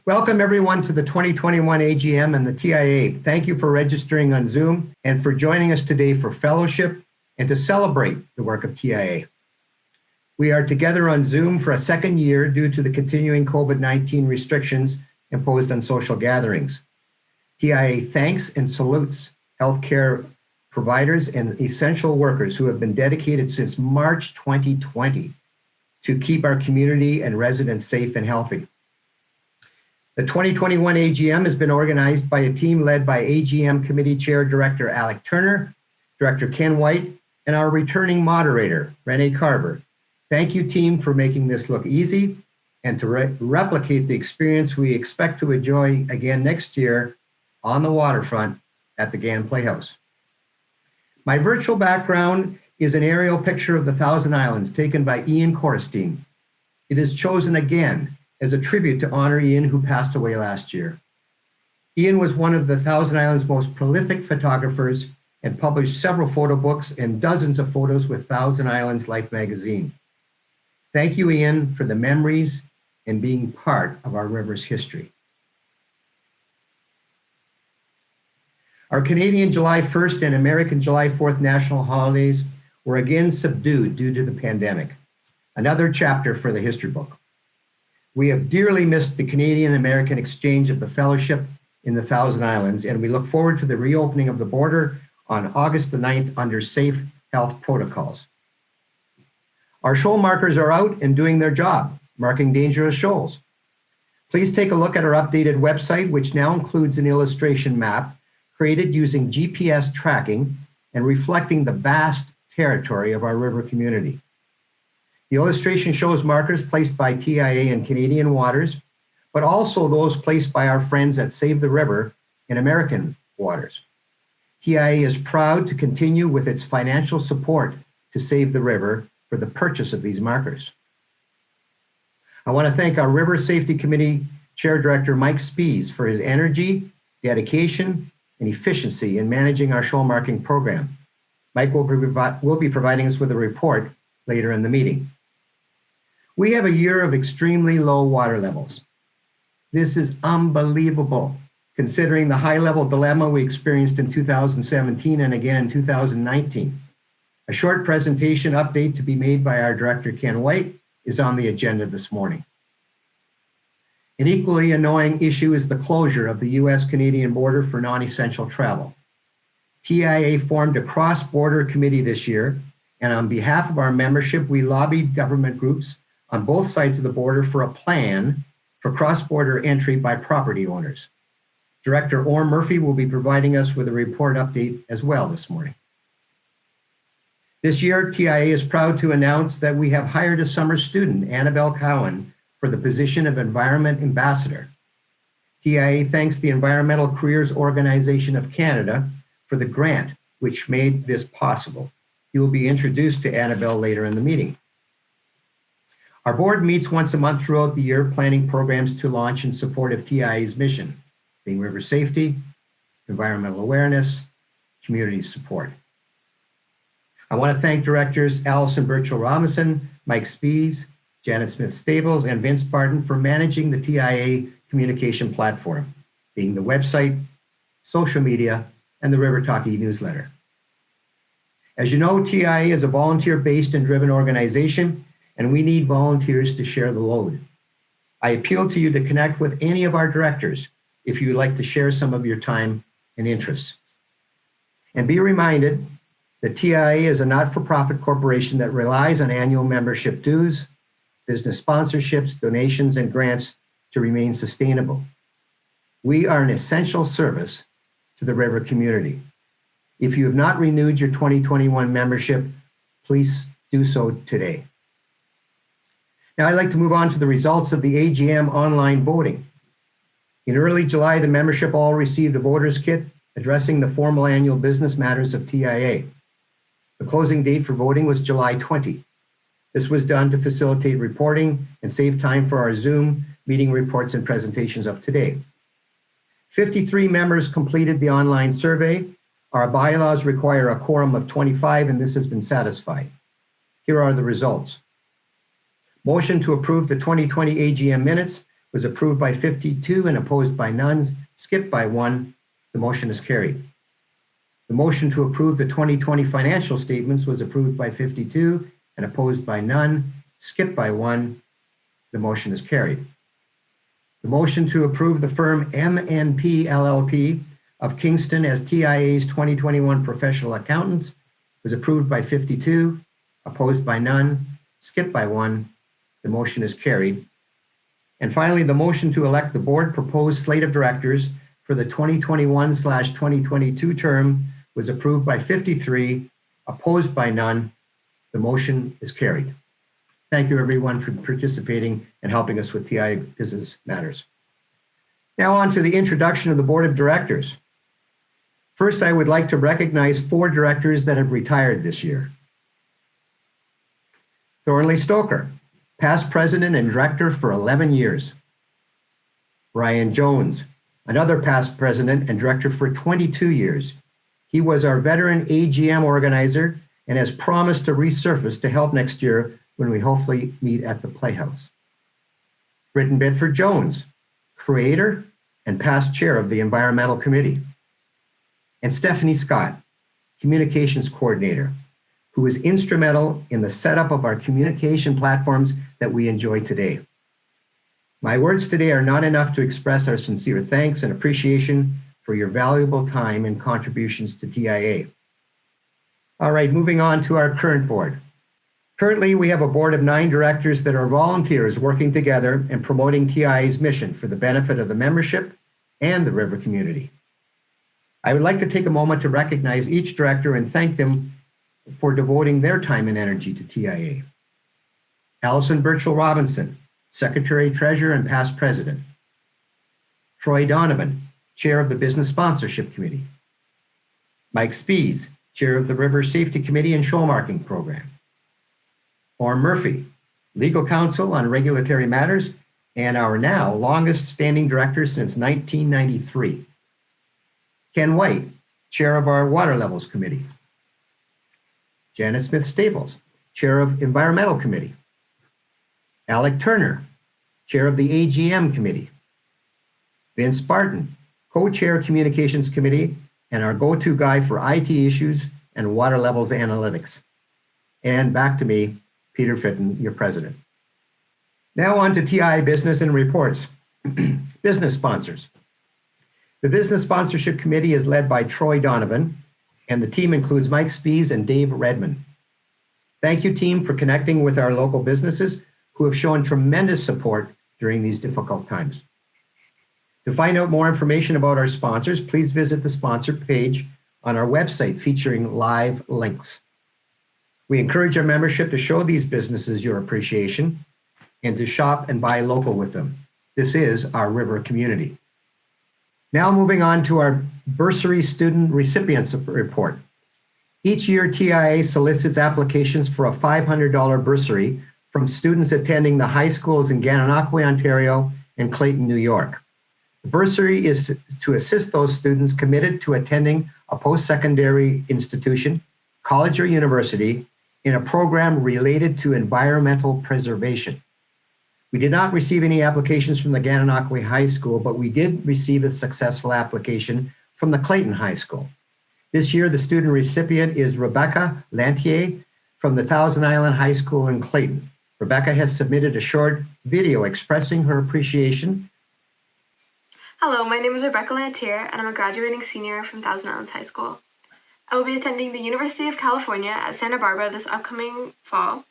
Welcome everyone to the 2021 AGM and the TIA. Thank you for registering on Zoom and for joining us today for fellowship and to celebrate the work of TIA. We are together on Zoom for a second year due to the continuing COVID-19 restrictions imposed on social gatherings. TIA thanks and salutes healthcare providers and essential workers who have been dedicated since March 2020 to keep our community and residents safe and healthy. The 2021 AGM has been organized by a team led by AGM Committee Chair Director Alec Turner, Director Ken White, and our returning moderator, Renee Carver. Thank you, team, for making this look easy and to replicate the experience we expect to enjoy again next year on the waterfront at the Gann Playhouse. My virtual background is an aerial picture of the Thousand Islands taken by Ian Korstein. It is chosen again as a tribute to honor Ian, who passed away last year. Ian was one of the Thousand Islands' most prolific photographers and published several photo books and dozens of photos with Thousand Islands Life magazine. Thank you, Ian, for the memories and being part of our river's history. Our Canadian July 1st and American July 4th national holidays were again subdued due to the pandemic. Another chapter for the history book. We have dearly missed the Canadian-American exchange of the fellowship in the Thousand Islands, and we look forward to the reopening of the border on August the 9th under safe health protocols. Our shoal markers are out and doing their job, marking dangerous shoals. Please take a look at our updated website, which now includes an illustration map created using GPS tracking and reflecting the vast territory of our river community. The illustration shows markers placed by TIA in Canadian waters, but also those placed by our friends at Save the River in American waters. TIA is proud to continue with its financial support to Save the River for the purchase of these markers. I want to thank our River Safety Committee Chair Director Mike Spees for his energy, dedication, and efficiency in managing our shoal marking program. Mike will be providing us with a report later in the meeting. We have a year of extremely low water levels. This is unbelievable, considering the high level dilemma we experienced in 2017 and again in 2019. A short presentation update to be made by our Director Ken White is on the agenda this morning. An equally annoying issue is the closure of the US-Canadian border for non-essential travel. TIA formed a cross-border committee this year, and on behalf of our membership, we lobbied government groups on both sides of the border for a plan for cross-border entry by property owners. Director Orr Murphy will be providing us with a report update as well this morning. This year, TIA is proud to announce that we have hired a summer student, Annabelle Cowan, for the position of Environment Ambassador. TIA thanks the Environmental Careers Organization of Canada for the grant which made this possible. You will be introduced to Annabelle later in the meeting. Our board meets once a month throughout the year, planning programs to launch in support of TIA's mission, being river safety, environmental awareness, community support. I want to thank directors Allison Birchall-Robinson, Mike Spees, Janet Smith-Stables, and Vince Barton for managing the TIA communication platform, being the website, social media, and the River Talk newsletter. As you know, TIA is a volunteer-based and driven organization, and we need volunteers to share the load. I appeal to you to connect with any of our directors if you would like to share some of your time and interests. And be reminded that TIA is a not-for-profit corporation that relies on annual membership dues, business sponsorships, donations, and grants to remain sustainable. We are an essential service to the river community. If you have not renewed your 2021 membership, please do so today. Now I'd like to move on to the results of the AGM online voting. In early July, the membership all received a voter's kit addressing the formal annual business matters of TIA. The closing date for voting was July 20. This was done to facilitate reporting and save time for our Zoom meeting reports and presentations of today. 53 members completed the online survey. Our bylaws require a quorum of 25, and this has been satisfied. Here are the results. Motion to approve the 2020 AGM minutes was approved by 52 and opposed by none, skipped by 1. The motion is carried. The motion to approve the 2020 financial statements was approved by 52 and opposed by none, skipped by 1. The motion is carried. The motion to approve the firm MNP LLP of Kingston as TIA's 2021 professional accountants was approved by 52, opposed by none, skipped by 1. The motion is carried. And finally, the motion to elect the board proposed slate of directors for the 2021/2022 term was approved by 53, opposed by none. The motion is carried. Thank you everyone for participating and helping us with TI business matters. Now on to the introduction of the board of directors. First, I would like to recognize 4 directors that have retired this year. Thornley Stoker, past president and director for 11 years. Brian Jones, another past president and director for 22 years. He was our veteran AGM organizer and has promised to resurface to help next year when we hopefully meet at the Playhouse. Britton Bedford Jones, creator and past chair of the Environmental Committee. And Stephanie Scott, communications coordinator, who was instrumental in the setup of our communication platforms that we enjoy today. My words today are not enough to express our sincere thanks and appreciation for your valuable time and contributions to TIA. All right, moving on to our current board. Currently, we have a board of 9 directors that are volunteers working together and promoting TIA's mission for the benefit of the membership and the river community. I would like to take a moment to recognize each director and thank them for devoting their time and energy to TIA. Allison Birchall Robinson, Secretary Treasurer and past President. Troy Donovan, Chair of the Business Sponsorship Committee. Mike Spees, Chair of the River Safety Committee and Shoal Marking Program. Orm Murphy, Legal Counsel on Regulatory Matters and our now longest standing director since 1993. Ken White, Chair of our Water Levels Committee. Janet Smith Staples, Chair of Environmental Committee. Alec Turner, Chair of the AGM Committee. Vince Barton, Co-Chair Communications Committee and our go-to guy for IT issues and water levels analytics. And back to me, Peter Fitton, your president. Now on to TI business and reports. Business sponsors. The Business Sponsorship Committee is led by Troy Donovan, and the team includes Mike Spees and Dave Redmond. Thank you, team, for connecting with our local businesses who have shown tremendous support during these difficult times. To find out more information about our sponsors, please visit the sponsor page on our website featuring live links. We encourage our membership to show these businesses your appreciation and to shop and buy local with them. This is our river community. Now moving on to our bursary student recipients report. Each year, TIA solicits applications for a $500 bursary from students attending the high schools in Gananoque, Ontario, and Clayton, New York. The bursary is to assist those students committed to attending a post-secondary institution, college or university, in a program related to environmental preservation. We did not receive any applications from the Gananoque High School, but we did receive a successful application from the Clayton High School. This year, the student recipient is Rebecca Lantier from the Thousand Island High School in Clayton. Rebecca has submitted a short video expressing her appreciation. Hello, my name is Rebecca Lantier, and I'm a graduating senior from Thousand Islands High School. I will be attending the University of California at Santa Barbara this upcoming fall,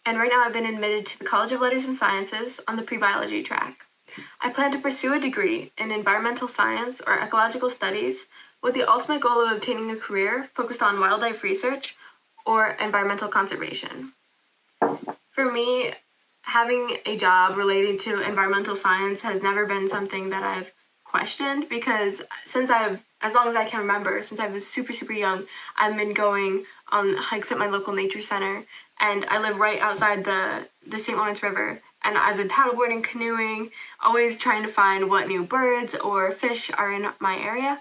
and right now I've been admitted to the College of Letters and Sciences on the pre-biology track. I plan to pursue a degree in environmental science or ecological studies with the ultimate goal of obtaining a career focused on wildlife research or environmental conservation. For me, having a job related to environmental science has never been something that I've questioned because as long as I can remember, since I was super young, I've been going on hikes at my local nature center, and I live right outside the St. Lawrence River, and I've been paddleboarding, canoeing, always trying to find what new birds or fish are in my area.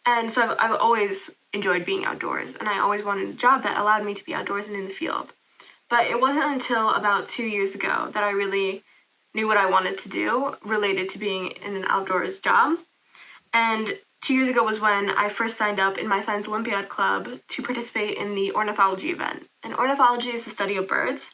And so I've always enjoyed being outdoors, and I always wanted a job that allowed me to be outdoors and in the field. But it wasn't until about 2 years ago that I really knew what I wanted to do related to being in an outdoors job. And 2 years ago was when I first signed up in my Science Olympiad Club to participate in the ornithology event. And ornithology is the study of birds.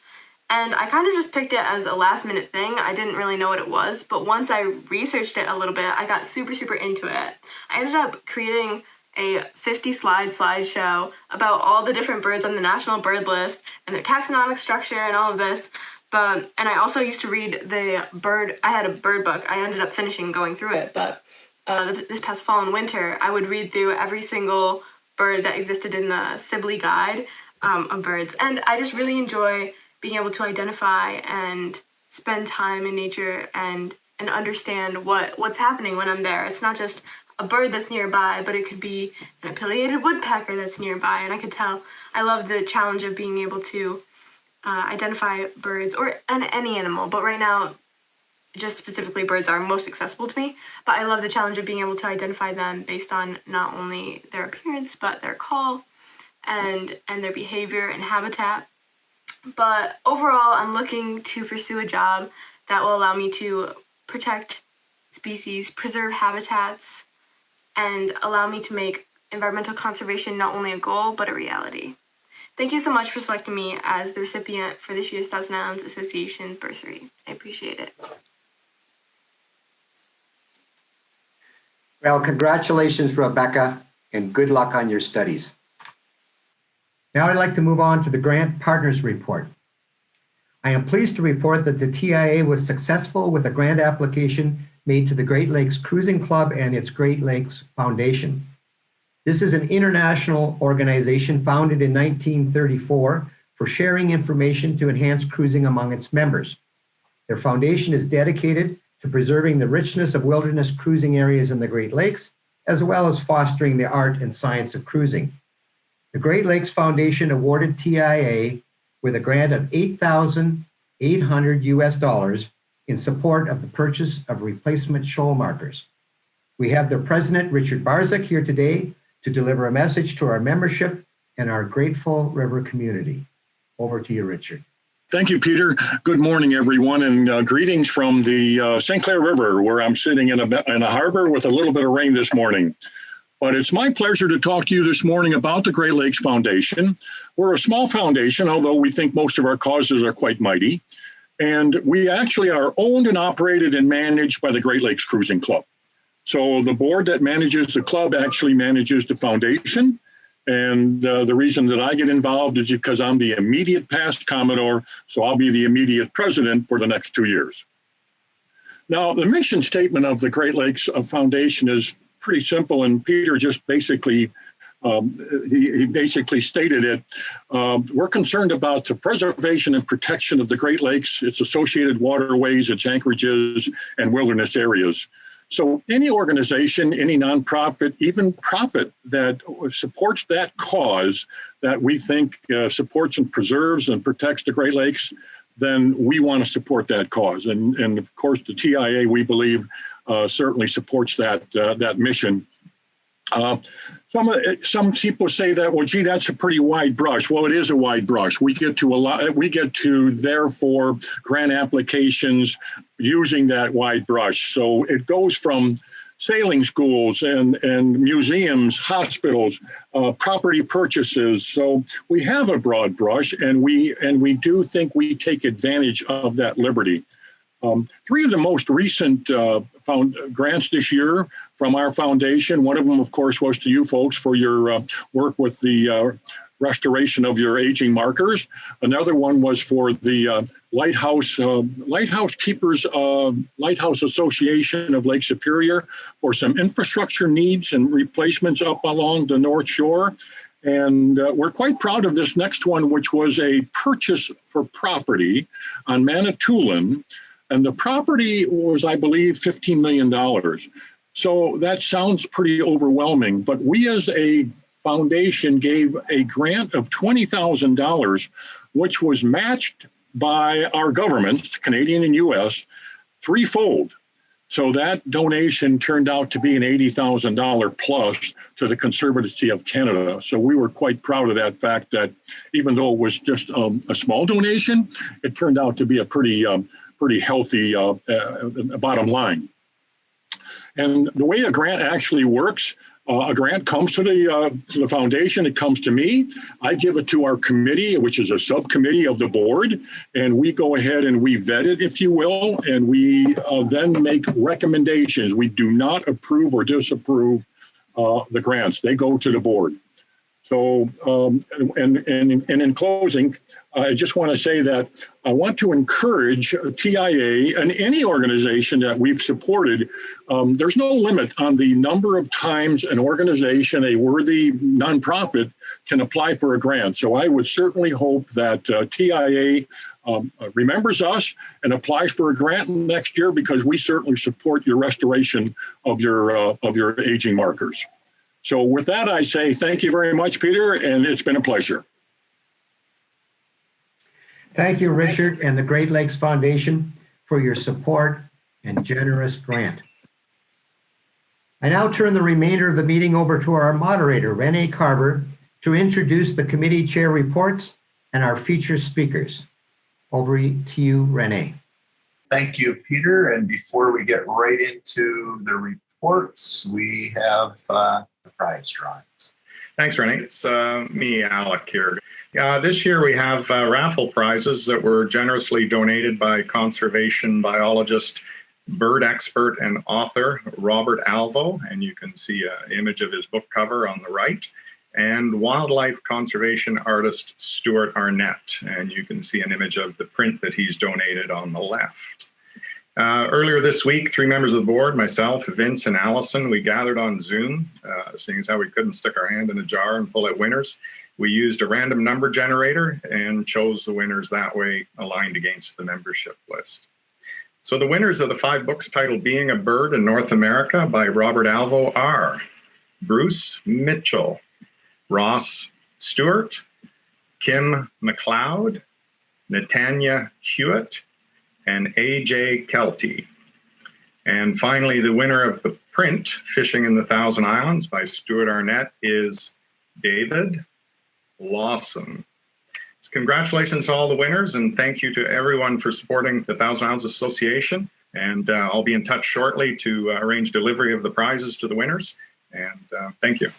And I kind of just picked it as a last minute thing. I didn't really know what it was, but once I researched it a little bit, I got super, super into it. I ended up creating a 50-slide slideshow about all the different birds on the National Bird List and their taxonomic structure and all of this. And I also used to read I had a bird book. I ended up finishing going through it, but this past fall and winter, I would read through every single bird that existed in the Sibley Guide of birds. And I just really enjoy being able to identify and spend time in nature and understand what's happening when I'm there. It's not just a bird that's nearby, but it could be an pileated woodpecker that's nearby. And I could tell I love the challenge of being able to identify birds or any animal. But right now, just specifically birds are most accessible to me. But I love the challenge of being able to identify them based on not only their appearance, but their call and their behavior and habitat. But overall, I'm looking to pursue a job that will allow me to protect species, preserve habitats, and allow me to make environmental conservation not only a goal, but a reality. Thank you so much for selecting me as the recipient for this year's Thousand Islands Association bursary. I appreciate it. Well, congratulations, Rebecca, and good luck on your studies. Now I'd like to move on to the Grant Partners Report. I am pleased to report that the TIA was successful with a grant application made to the Great Lakes Cruising Club and its Great Lakes Foundation. This is an international organization founded in 1934 for sharing information to enhance cruising among its members. Their foundation is dedicated to preserving the richness of wilderness cruising areas in the Great Lakes, as well as fostering the art and science of cruising. The Great Lakes Foundation awarded TIA with a grant of $8,800 in support of the purchase of replacement shoal markers. We have their president, Richard Barczyk, here today to deliver a message to our membership and our grateful river community. Over to you, Richard. Thank you, Peter. Good morning, everyone, and greetings from the St. Clair River, where I'm sitting in a harbor with a little bit of rain this morning. But it's my pleasure to talk to you this morning about the Great Lakes Foundation. We're a small foundation, although we think most of our causes are quite mighty. And we actually are owned and operated and managed by the Great Lakes Cruising Club. So the board that manages the club actually manages the foundation. And the reason that I get involved is because I'm the immediate past Commodore, so I'll be the immediate president for the next 2 years. Now, the mission statement of the Great Lakes Foundation is pretty simple, and Peter just basically he basically stated it. We're concerned about the preservation and protection of the Great Lakes, its associated waterways, its anchorages, and wilderness areas. So any organization, any nonprofit, even profit that supports that cause that we think supports and preserves and protects the Great Lakes, then we want to support that cause. And of course, the TIA, we believe, certainly supports that mission. Some people say that, well, gee, that's a pretty wide brush. Well, it is a wide brush. We get to therefore grant applications using that wide brush. So it goes from sailing schools and museums, hospitals, property purchases. So we have a broad brush, and we do think we take advantage of that liberty. Three of the most recent grants this year from our foundation, one of them, of course, was to you folks for your work with the restoration of your aging markers. Another one was for the Lighthouse Keepers Lighthouse Association of Lake Superior for some infrastructure needs and replacements up along the North Shore. And we're quite proud of this next one, which was a purchase for property on Manitoulin. And the property was, I believe, $15 million. So that sounds pretty overwhelming, but we as a foundation gave a grant of $20,000, which was matched by our governments, Canadian and US, threefold. So that donation turned out to be an $80,000 plus to the Conservancy of Canada. So we were quite proud of that fact that even though it was just a small donation, it turned out to be a pretty pretty healthy bottom line. And the way a grant actually works, a grant comes to the foundation. It comes to me. I give it to our committee, which is a subcommittee of the board, and we go ahead and we vet it, if you will, and we then make recommendations. We do not approve or disapprove the grants. They go to the board. So, and in closing, I just want to say that I want to encourage TIA and any organization that we've supported. There's no limit on the number of times an organization, a worthy nonprofit, can apply for a grant. So I would certainly hope that TIA remembers us and applies for a grant next year, because we certainly support your restoration of your aging markers. So with that, I say thank you very much, Peter, and it's been a pleasure. Thank you, Richard, and the Great Lakes Foundation for your support and generous grant. I now turn the remainder of the meeting over to our moderator, Renee Carver, to introduce the committee chair reports and our featured speakers. Over to you, Renee. Thank you, Peter. And before we get right into the reports, we have prize drawings. Thanks, Renee. It's me, Alec, here. This year we have raffle prizes that were generously donated by conservation biologist, bird expert, and author Robert Alvo, and you can see an image of his book cover on the right, and wildlife conservation artist Stuart Arnett, and you can see an image of the print that he's donated on the left. Earlier this week, 3 members of the board, myself, Vince, and Allison, we gathered on Zoom, seeing as how we couldn't stick our hand in a jar and pull out winners. We used a random number generator and chose the winners that way, aligned against the membership list. So the winners of the 5 books titled Being a Bird in North America by Robert Alvo are Bruce Mitchell, Ross Stewart, Kim McLeod, Natanya Hewitt, and A.J. Kelty. And finally, the winner of the print, Fishing in the Thousand Islands by Stuart Arnett, is David Lawson. So congratulations to all the winners, and thank you to everyone for supporting the Thousand Islands Association. And I'll be in touch shortly to arrange delivery of the prizes to the winners. And thank you.